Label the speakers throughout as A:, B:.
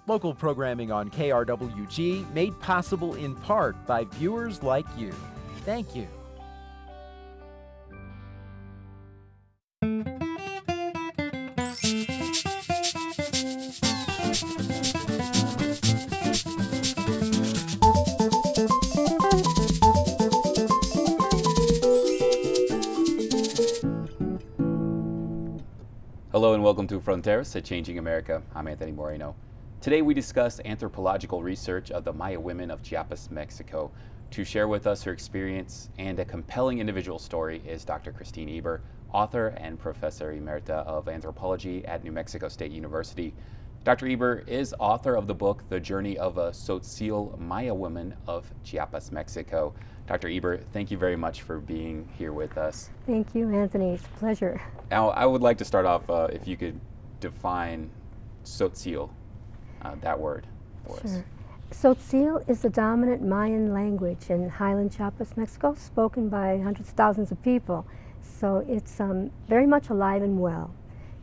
A: Local programming on KRWG made possible in part by viewers like you. Thank you.
B: Hello and welcome to Fronteras, a Changing America. I'm Anthony Moreno. Today we discuss anthropological research of the Maya women of Chiapas, Mexico. To share with us her experience and a compelling individual story is Dr. Christine Eber, author and professor emerita of anthropology at New Mexico State University. Dr. Eber is author of the book, The Journey of a Tzotzil Maya Woman of Chiapas, Mexico. Dr. Eber, thank you very much for being here with us.
C: Thank you, Anthony. It's a pleasure.
B: Now, I would like to start off if you could define Tzotzil, that word for us.
C: Tzotzil is the dominant Mayan language in highland Chiapas, Mexico, spoken by hundreds of thousands of people. So it's very much alive and well.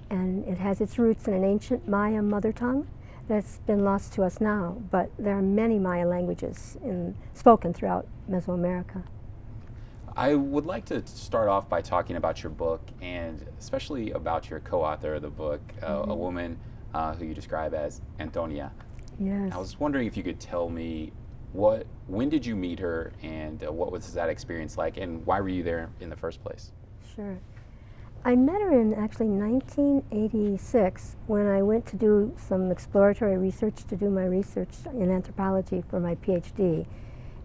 C: And it has its roots in an ancient Maya mother tongue that's been lost to us now, but there are many Maya languages spoken throughout Mesoamerica.
B: I would like to start off by talking about your book, and especially about your co-author of the book, a woman who you describe as Antonia.
C: Yes.
B: I was wondering if you could tell me when did you meet her, and what was that experience like, and why were you there in the first place?
C: Sure. I met her in actually 1986 when I went to do some exploratory research, to do my research in anthropology for my PhD.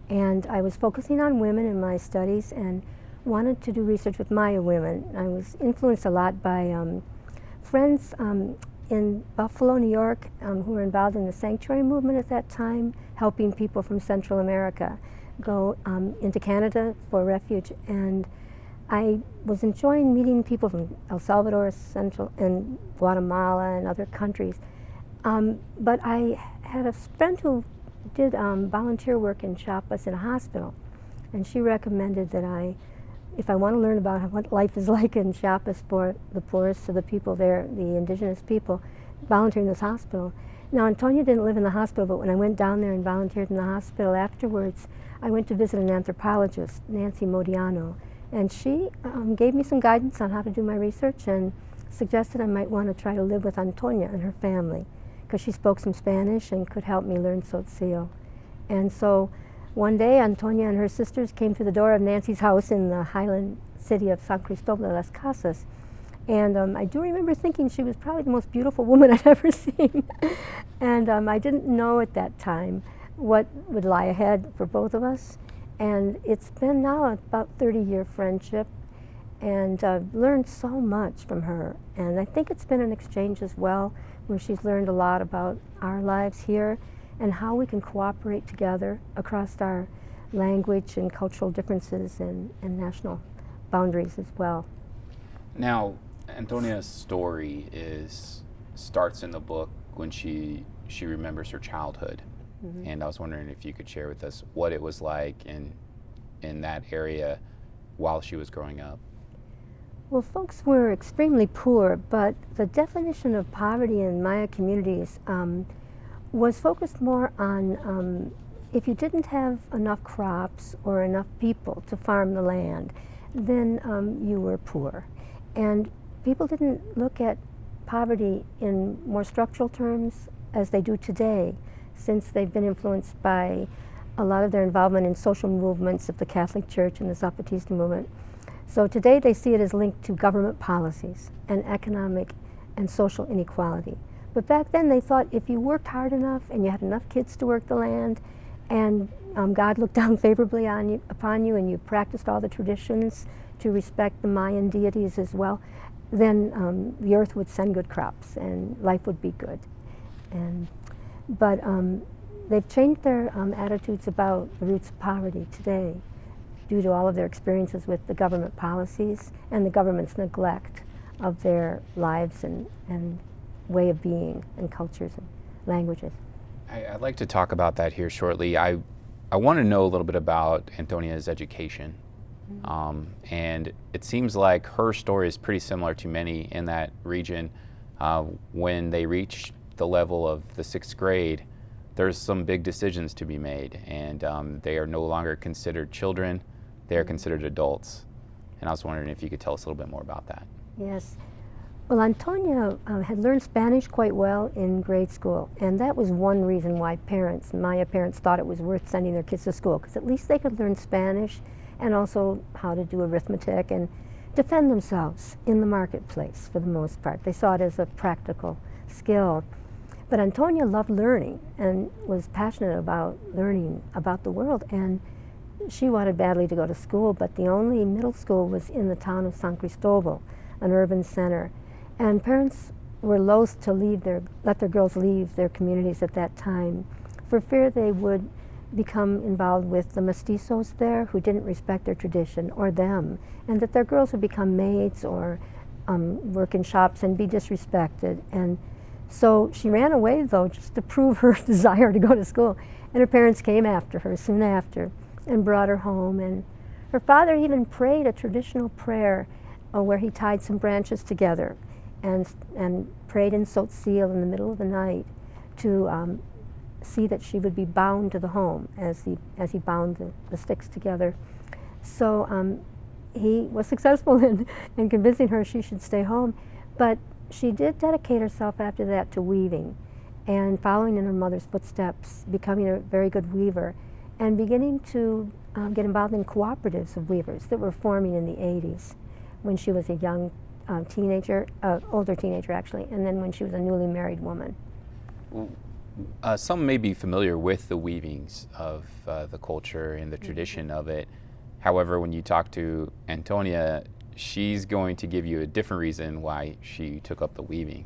C: And I was focusing on women in my studies and wanted to do research with Maya women. I was influenced a lot by friends in Buffalo, New York, who were involved in the sanctuary movement at that time, helping people from Central America go into Canada for refuge. And I was enjoying meeting people from El Salvador, Central, and Guatemala and other countries. But I had a friend who did volunteer work in Chiapas in a hospital, and she recommended that if I want to learn about what life is like in Chiapas for the poorest of the people there, the indigenous people, volunteer in this hospital. Now, Antonia didn't live in the hospital, but when I went down there and volunteered in the hospital afterwards, I went to visit an anthropologist, Nancy Modiano, and she gave me some guidance on how to do my research and suggested I might want to try to live with Antonia and her family, because she spoke some Spanish and could help me learn Tzotzil. And so one day, Antonia and her sisters came to the door of Nancy's house in the highland city of San Cristobal de las Casas. And I do remember thinking she was probably the most beautiful woman I'd ever seen. And I didn't know at that time what would lie ahead for both of us. And it's been now about 30-year friendship, and I've learned so much from her. And I think it's been an exchange as well, where she's learned a lot about our lives here and how we can cooperate together across our language and cultural differences and national boundaries as well.
B: Now, Antonia's story starts in the book when she remembers her childhood. Mm-hmm. And I was wondering if you could share with us what it was like in that area while she was growing up.
C: Well, folks were extremely poor, but the definition of poverty in Maya communities was focused more on if you didn't have enough crops or enough people to farm the land, then you were poor. And people didn't look at poverty in more structural terms as they do today, since they've been influenced by a lot of their involvement in social movements of the Catholic Church and the Zapatista movement. So today they see it as linked to government policies and economic and social inequality. But back then they thought if you worked hard enough and you had enough kids to work the land, and God looked down favorably upon you and you practiced all the traditions to respect the Mayan deities as well, then the earth would send good crops and life would be good. But they've changed their attitudes about the roots of poverty today due to all of their experiences with the government policies and the government's neglect of their lives and way of being and cultures and languages.
B: I'd like to talk about that here shortly. I want to know a little bit about Antonia's education. And it seems like her story is pretty similar to many in that region. When they reach the level of the 6th grade, there's some big decisions to be made, and they are no longer considered children, they are considered adults. And I was wondering if you could tell us a little bit more about that.
C: Yes. Well, Antonia had learned Spanish quite well in grade school, and that was one reason why Maya parents thought it was worth sending their kids to school, because at least they could learn Spanish and also how to do arithmetic and defend themselves in the marketplace for the most part. They saw it as a practical skill. But Antonia loved learning and was passionate about learning about the world, and she wanted badly to go to school, but the only middle school was in the town of San Cristobal, an urban center. And parents were loath to let their girls leave their communities at that time for fear they would become involved with the mestizos there who didn't respect their tradition or them, and that their girls would become maids or work in shops and be disrespected. And so she ran away, though, just to prove her desire to go to school. And her parents came after her soon after and brought her home. And her father even prayed a traditional prayer where he tied some branches together and prayed in Tzotzil in the middle of the night to see that she would be bound to the home as he bound the sticks together. So he was successful in convincing her she should stay home. But she did dedicate herself after that to weaving and following in her mother's footsteps, becoming a very good weaver and beginning to get involved in cooperatives of weavers that were forming in the 80s when she was a young teenager, older teenager actually, and then when she was a newly married woman.
B: Some may be familiar with the weavings of the culture and the tradition of it. However, when you talk to Antonia, she's going to give you a different reason why she took up the weaving.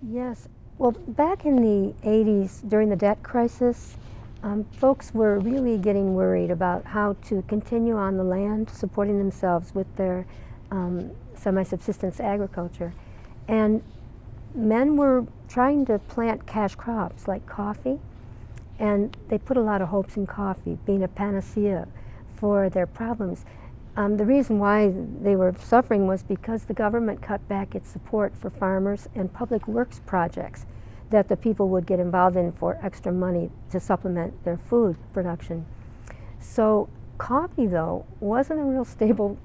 C: Yes. Well, back in the 80s, during the debt crisis, folks were really getting worried about how to continue on the land, supporting themselves with their semi-subsistence agriculture. And men were trying to plant cash crops like coffee, and they put a lot of hopes in coffee being a panacea for their problems. The reason why they were suffering was because the government cut back its support for farmers and public works projects that the people would get involved in for extra money to supplement their food production. So coffee, though, wasn't a real stable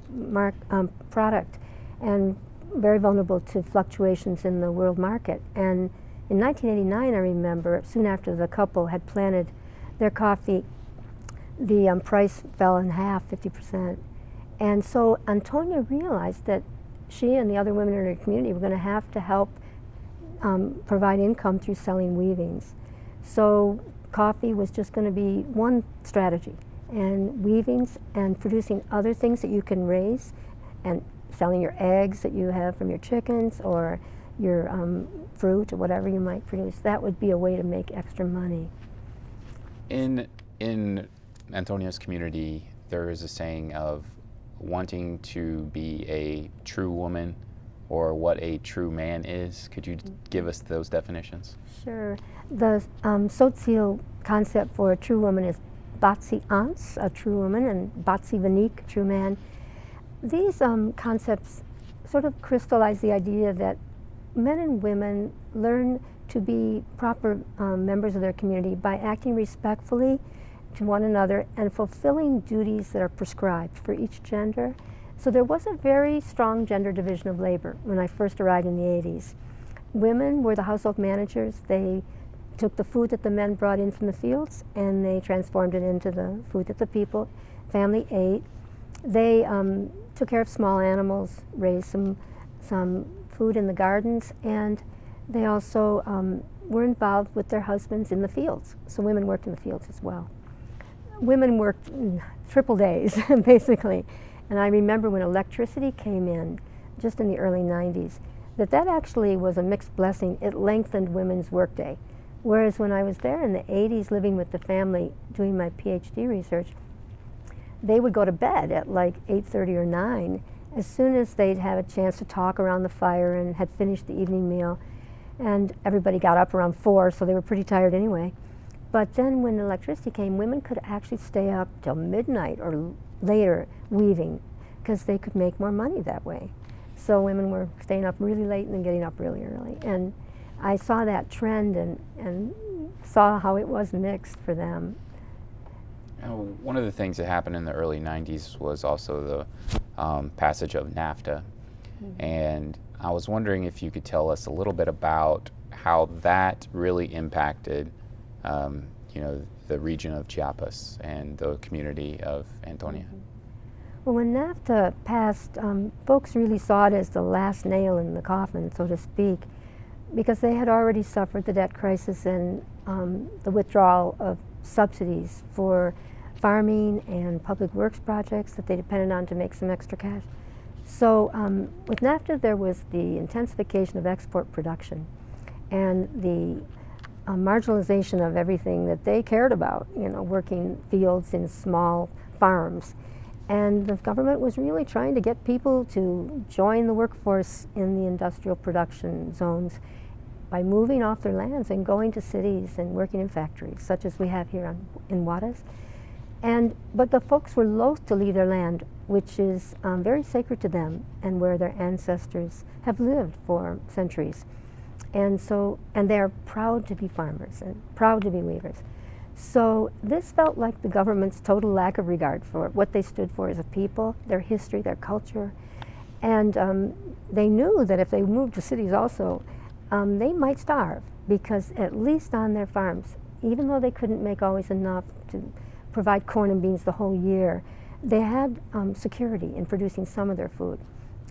C: product and very vulnerable to fluctuations in the world market. And in 1989, I remember, soon after the couple had planted their coffee, the price fell in half, 50%. And so Antonia realized that she and the other women in her community were going to have to help provide income through selling weavings. So coffee was just going to be one strategy, and weavings and producing other things that you can raise and selling your eggs that you have from your chickens or your fruit or whatever you might produce, that would be a way to make extra money.
B: In Antonia's community, there is a saying of wanting to be a true woman or what a true man is. Could you give us those definitions?
C: Sure. The Tzotzil concept for a true woman is Batsi Ans, a true woman, and Batsi Vanik, true man. These concepts sort of crystallize the idea that men and women learn to be proper members of their community by acting respectfully to one another and fulfilling duties that are prescribed for each gender. So there was a very strong gender division of labor when I first arrived in the 80s. Women were the household managers. They took the food that the men brought in from the fields and they transformed it into the food that the family ate. They took care of small animals, raised some food in the gardens, and they also were involved with their husbands in the fields. So women worked in the fields as well. Women worked triple days, basically. And I remember when electricity came in, just in the early 90s, that actually was a mixed blessing. It lengthened women's workday. Whereas when I was there in the 80s living with the family doing my PhD research, they would go to bed at like 8:30 or 9 as soon as they'd have a chance to talk around the fire and had finished the evening meal. And everybody got up around 4, so they were pretty tired anyway. But then when electricity came, women could actually stay up till midnight or later weaving because they could make more money that way. So women were staying up really late and then getting up really early. And I saw that trend and saw how it was mixed for them.
B: One of the things that happened in the early 90s was also the passage of NAFTA. Mm-hmm. And I was wondering if you could tell us a little bit about how that really impacted the region of Chiapas and the community of Antonia.
C: Mm-hmm. Well, when NAFTA passed, folks really saw it as the last nail in the coffin, so to speak, because they had already suffered the debt crisis and the withdrawal of subsidies for farming and public works projects that they depended on to make some extra cash. So with NAFTA, there was the intensification of export production and the marginalization of everything that they cared about, working fields in small farms. And the government was really trying to get people to join the workforce in the industrial production zones by moving off their lands and going to cities and working in factories, such as we have here in Juarez. But the folks were loath to leave their land, which is very sacred to them and where their ancestors have lived for centuries. And they're proud to be farmers and proud to be weavers. So this felt like the government's total lack of regard for what they stood for as a people, their history, their culture. And they knew that if they moved to cities also, they might starve, because at least on their farms, even though they couldn't make always enough to provide corn and beans the whole year, they had security in producing some of their food.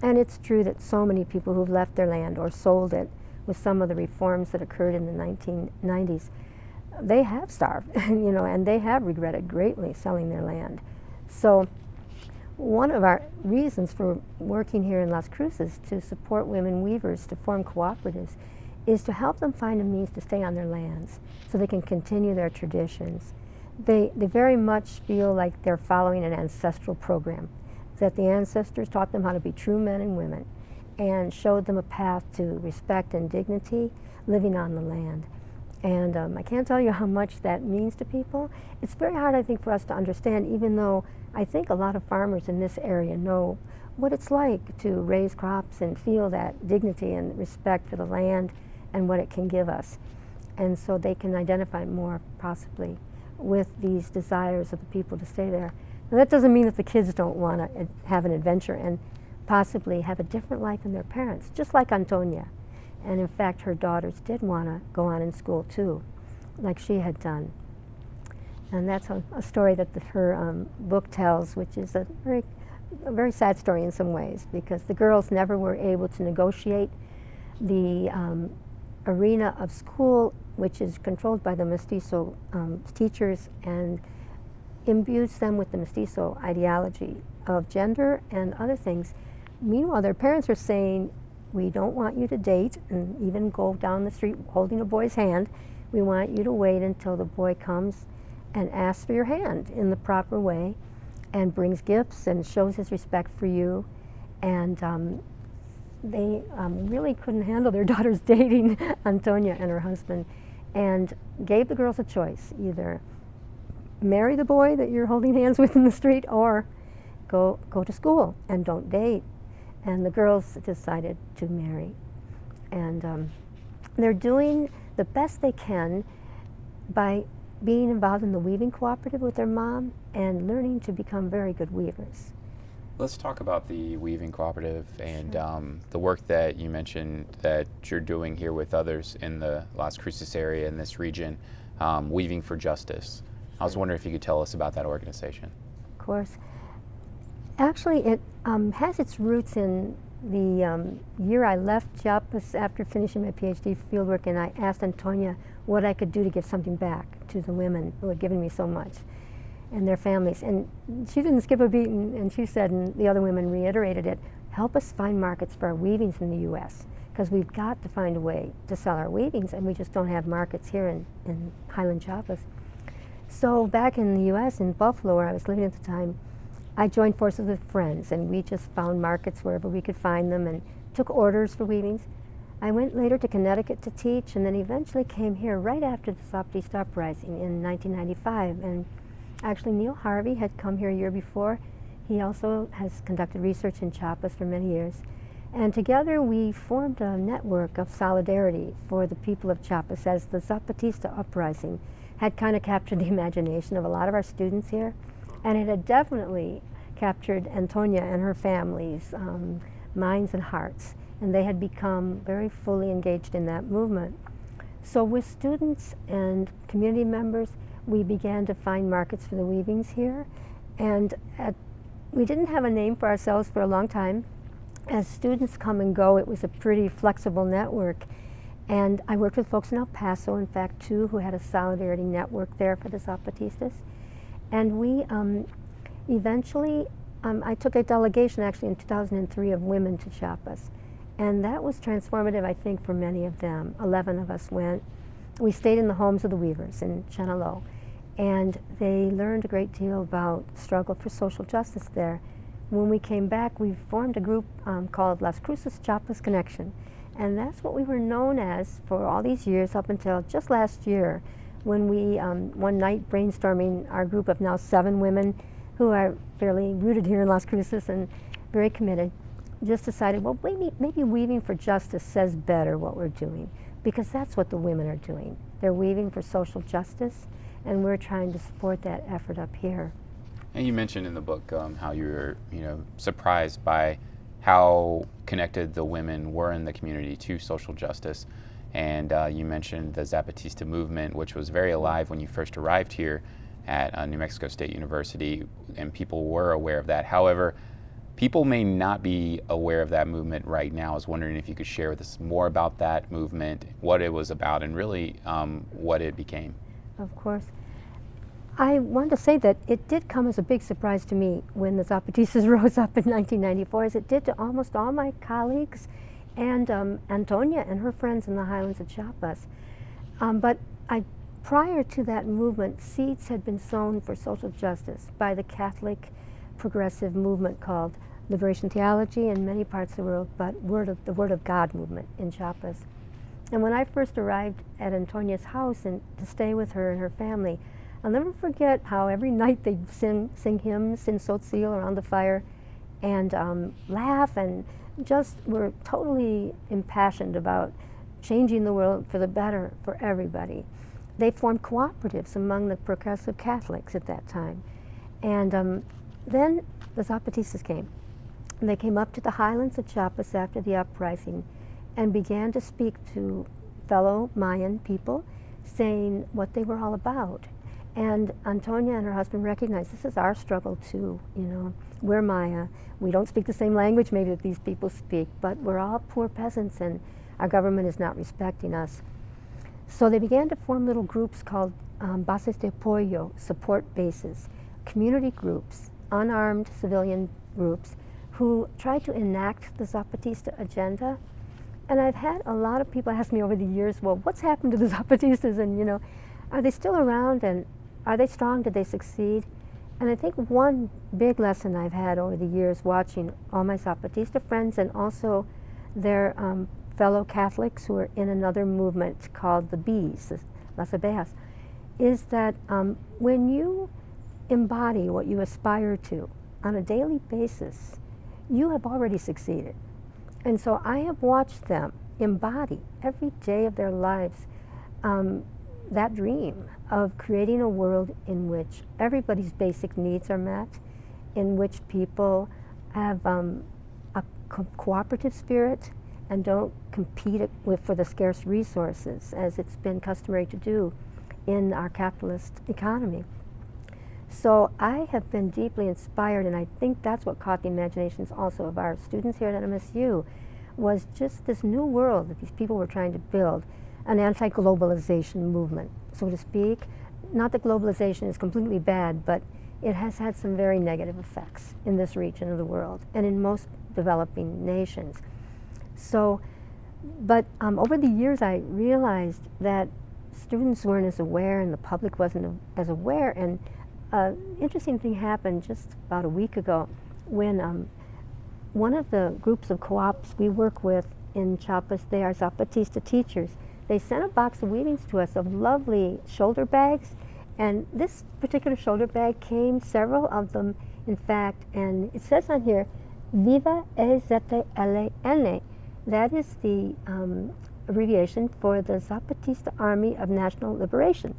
C: And it's true that so many people who've left their land or sold it with some of the reforms that occurred in the 1990s, they have starved, and they have regretted greatly selling their land. So one of our reasons for working here in Las Cruces to support women weavers to form cooperatives is to help them find a means to stay on their lands so they can continue their traditions. They very much feel like they're following an ancestral program, that the ancestors taught them how to be true men and women and showed them a path to respect and dignity living on the land. And I can't tell you how much that means to people. It's very hard, I think, for us to understand, even though I think a lot of farmers in this area know what it's like to raise crops and feel that dignity and respect for the land and what it can give us. And so they can identify more, possibly, with these desires of the people to stay there. Now, that doesn't mean that the kids don't want to have an adventure and possibly have a different life than their parents, just like Antonia. And in fact, her daughters did want to go on in school too, like she had done. And that's a story that her book tells, which is a very sad story in some ways, because the girls never were able to negotiate the arena of school, which is controlled by the mestizo teachers and imbues them with the mestizo ideology of gender and other things. Meanwhile, their parents are saying, we don't want you to date and even go down the street holding a boy's hand. We want you to wait until the boy comes and asks for your hand in the proper way and brings gifts and shows his respect for you. And they really couldn't handle their daughters dating Antonia and her husband, and gave the girls a choice: either marry the boy that you're holding hands with in the street or go to school and don't date. And the girls decided to marry. And they're doing the best they can by being involved in the weaving cooperative with their mom and learning to become very good weavers.
B: Let's talk about the weaving cooperative and the work that you mentioned that you're doing here with others in the Las Cruces area in this region, Weaving for Justice. I was wondering if you could tell us about that organization.
C: Of course. Actually, it has its roots in the year I left Chiapas after finishing my PhD fieldwork, and I asked Antonia what I could do to give something back to the women who had given me so much and their families. And she didn't skip a beat, and she said, and the other women reiterated it, help us find markets for our weavings in the U.S., because we've got to find a way to sell our weavings, and we just don't have markets here in Highland Chiapas. So back in the U.S., in Buffalo, where I was living at the time, I joined forces with friends, and we just found markets wherever we could find them and took orders for weavings. I went later to Connecticut to teach, and then eventually came here right after the Zapatista uprising in 1995. And actually, Neil Harvey had come here a year before. He also has conducted research in Chiapas for many years. And together we formed a network of solidarity for the people of Chiapas as the Zapatista uprising had kind of captured the imagination of a lot of our students here. And it had definitely captured Antonia and her family's minds and hearts. And they had become very fully engaged in that movement. So with students and community members, we began to find markets for the weavings here. And we didn't have a name for ourselves for a long time. As students come and go, it was a pretty flexible network. And I worked with folks in El Paso, in fact, too, who had a solidarity network there for the Zapatistas. And we eventually, I took a delegation actually in 2003 of women to Chiapas. And that was transformative, I think, for many of them. 11 of us went. We stayed in the homes of the weavers in Chenalo. And they learned a great deal about struggle for social justice there. When we came back, we formed a group called Las Cruces Chiapas Connection. And that's what we were known as for all these years up until just last year when we, one night brainstorming, our group of now 7 women who are fairly rooted here in Las Cruces and very committed, just decided, well, maybe weaving for justice says better what we're doing, because that's what the women are doing. They're weaving for social justice, and we're trying to support that effort up here.
B: And you mentioned in the book how you were, surprised by how connected the women were in the community to social justice. And you mentioned the Zapatista movement, which was very alive when you first arrived here at New Mexico State University, and people were aware of that. However, people may not be aware of that movement right now. I was wondering if you could share with us more about that movement, what it was about, and really what it became.
C: Of course. I want to say that it did come as a big surprise to me when the Zapatistas rose up in 1994, as it did to almost all my colleagues and Antonia and her friends in the highlands of Chiapas. But prior to that movement, seeds had been sown for social justice by the Catholic progressive movement called Liberation Theology in many parts of the world, but the Word of God movement in Chiapas. And when I first arrived at Antonia's house and to stay with her and her family, I'll never forget how every night they'd sing hymns, sing Tzotzil around the fire, and laugh, and just were totally impassioned about changing the world for the better for everybody. They formed cooperatives among the progressive Catholics at that time. And then the Zapatistas came. And they came up to the highlands of Chiapas after the uprising and began to speak to fellow Mayan people, saying what they were all about. And Antonia and her husband recognized this is our struggle too, We're Maya. We don't speak the same language maybe that these people speak, but we're all poor peasants and our government is not respecting us. So they began to form little groups called bases de apoyo, support bases, community groups, unarmed civilian groups who tried to enact the Zapatista agenda. And I've had a lot of people ask me over the years, well, what's happened to the Zapatistas? And, are they still around? And are they strong? Did they succeed? And I think one big lesson I've had over the years watching all my Zapatista friends and also their fellow Catholics who are in another movement called the Bees, Las Abejas, is that when you embody what you aspire to on a daily basis, you have already succeeded. And so I have watched them embody every day of their lives that dream of creating a world in which everybody's basic needs are met, in which people have a cooperative spirit and don't compete for the scarce resources as it's been customary to do in our capitalist economy. So I have been deeply inspired, and I think that's what caught the imaginations also of our students here at MSU, was just this new world that these people were trying to build, an anti-globalization movement, so to speak. Not that globalization is completely bad, but it has had some very negative effects in this region of the world and in most developing nations. So, but over the years I realized that students weren't as aware and the public wasn't as aware, and interesting thing happened just about a week ago when one of the groups of co-ops we work with in Chiapas, they are Zapatista teachers. They sent a box of weavings to us of lovely shoulder bags, and this particular shoulder bag came, several of them in fact, and it says on here, Viva EZLN. That is the abbreviation for the Zapatista Army of National Liberation.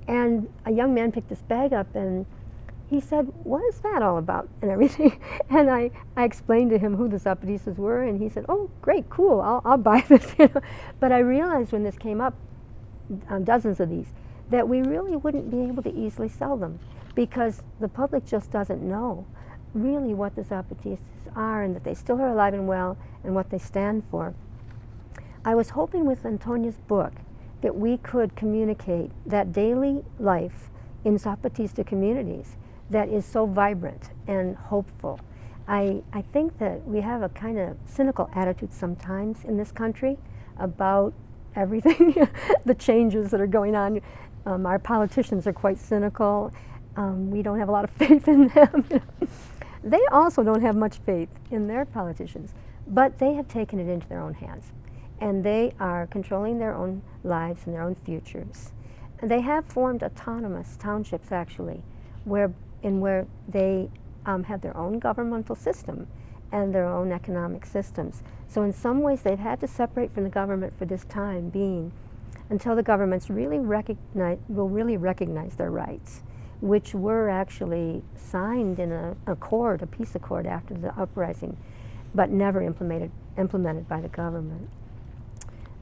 C: And a young man picked this bag up and he said, "What is that all about?" and everything. And I explained to him who the Zapatistas were, and he said, "Oh, great, cool, I'll buy this." But I realized when this came up, dozens of these, that we really wouldn't be able to easily sell them because the public just doesn't know really what the Zapatistas are and that they still are alive and well and what they stand for. I was hoping with Antonia's book that we could communicate that daily life in Zapatista communities that is so vibrant and hopeful. I think that we have a kind of cynical attitude sometimes in this country about everything, the changes that are going on. Our politicians are quite cynical. We don't have a lot of faith in them. They also don't have much faith in their politicians, but they have taken it into their own hands, and they are controlling their own lives and their own futures. And they have formed autonomous townships, actually, where they have their own governmental system and their own economic systems. So in some ways, they've had to separate from the government for this time being, until the governments will really recognize their rights, which were actually signed in a peace accord after the uprising, but never implemented by the government.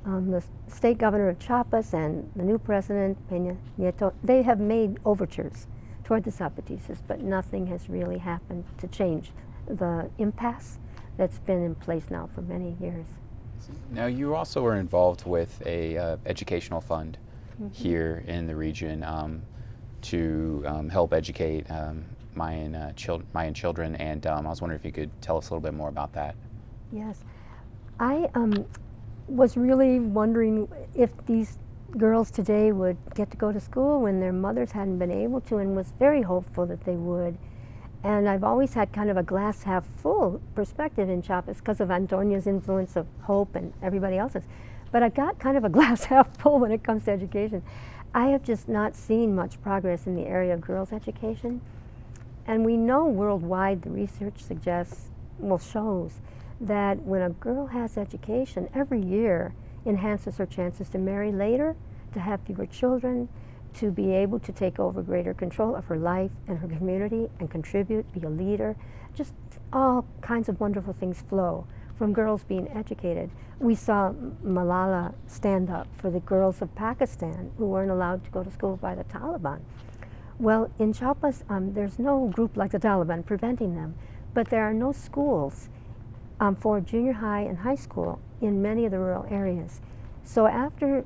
C: The state governor of Chiapas and the new president, Peña Nieto, they have made overtures toward the Zapatistas, but nothing has really happened to change the impasse that's been in place now for many years.
B: Now, you also were involved with a educational fund here in the region to help educate Mayan children, and I was wondering if you could tell us a little bit more about that.
C: Yes. I was really wondering if these girls today would get to go to school when their mothers hadn't been able to, and was very hopeful that they would. And I've always had kind of a glass half full perspective in Chiapas because of Antonia's influence of hope and everybody else's. But I've got kind of a glass half full when it comes to education. I have just not seen much progress in the area of girls' education. And we know worldwide, the research shows that when a girl has education, every year enhances her chances to marry later, to have fewer children, to be able to take over greater control of her life and her community and contribute, be a leader. Just all kinds of wonderful things flow from girls being educated. We saw Malala stand up for the girls of Pakistan who weren't allowed to go to school by the Taliban. Well, in Chiapas, there's no group like the Taliban preventing them, but there are no schools for junior high and high school in many of the rural areas. So after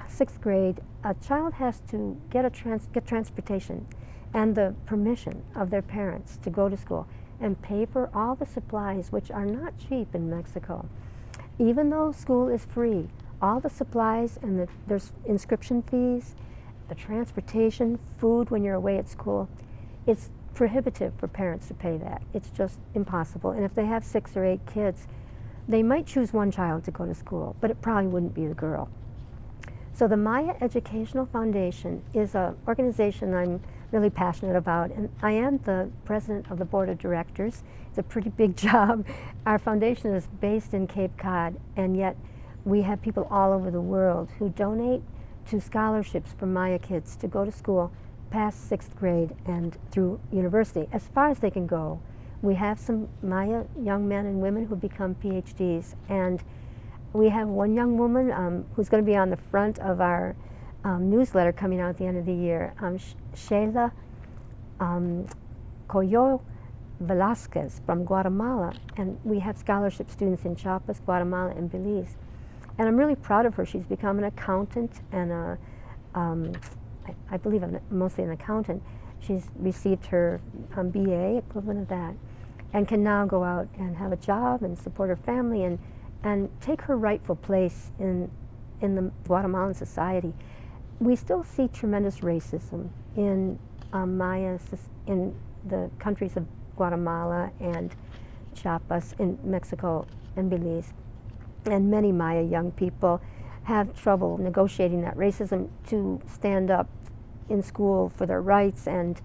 C: 6th grade, a child has to get transportation and the permission of their parents to go to school and pay for all the supplies, which are not cheap in Mexico. Even though school is free, all the supplies and there's inscription fees, the transportation, food when you're away at school, it's prohibitive for parents to pay that. It's just impossible. And if they have 6 or 8 kids, they might choose one child to go to school, but it probably wouldn't be the girl. So the Maya Educational Foundation is an organization I'm really passionate about, and I am the president of the board of directors. It's a pretty big job. Our foundation is based in Cape Cod, and yet we have people all over the world who donate to scholarships for Maya kids to go to school past 6th grade and through university, as far as they can go. We have some Maya young men and women who become PhDs, and we have one young woman who's going to be on the front of our newsletter coming out at the end of the year, Sheila Coyo Velasquez from Guatemala, and we have scholarship students in Chiapas, Guatemala, and Belize. And I'm really proud of her. She's become an accountant and I believe mostly an accountant. She's received her BA, equivalent of that, and can now go out and have a job and support her family and take her rightful place in the Guatemalan society. We still see tremendous racism in in the countries of Guatemala and Chiapas, in Mexico and Belize. And many Maya young people have trouble negotiating that racism to stand up in school for their rights and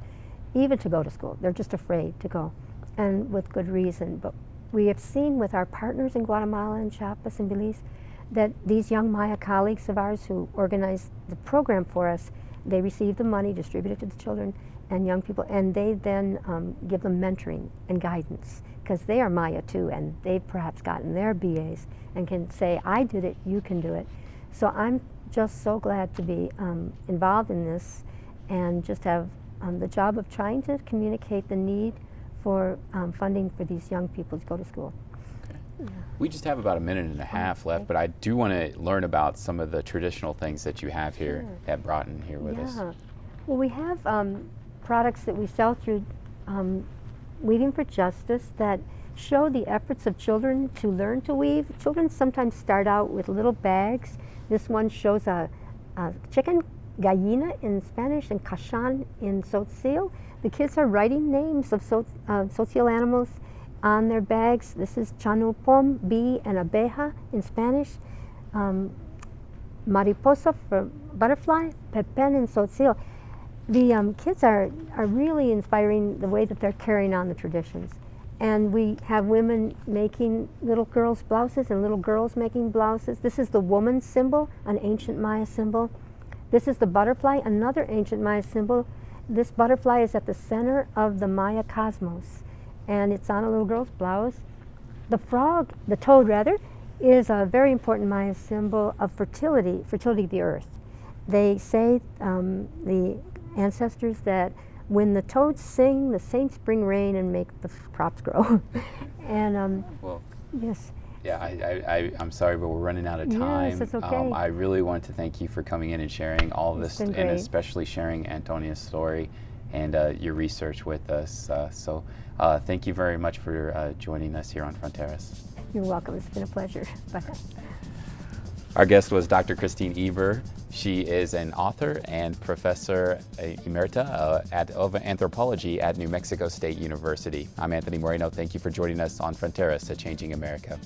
C: even to go to school. They're just afraid to go, and with good reason. But we have seen with our partners in Guatemala and Chiapas and Belize that these young Maya colleagues of ours who organize the program for us, they receive the money, distribute it to the children and young people, and they then give them mentoring and guidance, because they are Maya too, and they've perhaps gotten their BAs and can say, I did it, you can do it. So I'm just so glad to be involved in this and just have the job of trying to communicate the need for funding for these young people to go to school. Yeah.
B: We just have about a minute and a half left, but I do want to learn about some of the traditional things that you have here at Broughton here with us.
C: Well, we have products that we sell through Weaving for Justice that show the efforts of children to learn to weave. Children sometimes start out with little bags. This one shows a chicken, gallina in Spanish, and cachan in Tzotzil. The kids are writing names of Tzotzil animals on their bags. This is chanupom, bee, and abeja in Spanish. Mariposa for butterfly, pepen in Tzotzil. The kids are really inspiring the way that they're carrying on the traditions. And we have women making little girls' blouses and little girls making blouses. This is the woman symbol, an ancient Maya symbol. This is the butterfly, another ancient Maya symbol. This butterfly is at the center of the Maya cosmos, and it's on a little girl's blouse. The frog, the toad rather, is a very important Maya symbol of fertility of the earth. They say, the ancestors, that when the toads sing, the saints bring rain and make the crops grow. And
B: well,
C: yes.
B: Yeah, I'm sorry, but we're running out of time.
C: Yes, it's okay.
B: I really want to thank you for coming in and sharing all of this, and
C: great.
B: especially sharing Antonia's story and your research with us. So thank you very much for joining us here on Fronteras.
C: You're welcome. It's been a pleasure. Bye.
B: Our guest was Dr. Christine Eber. She is an author and professor emerita of anthropology at New Mexico State University. I'm Anthony Moreno. Thank you for joining us on Fronteras at Changing America.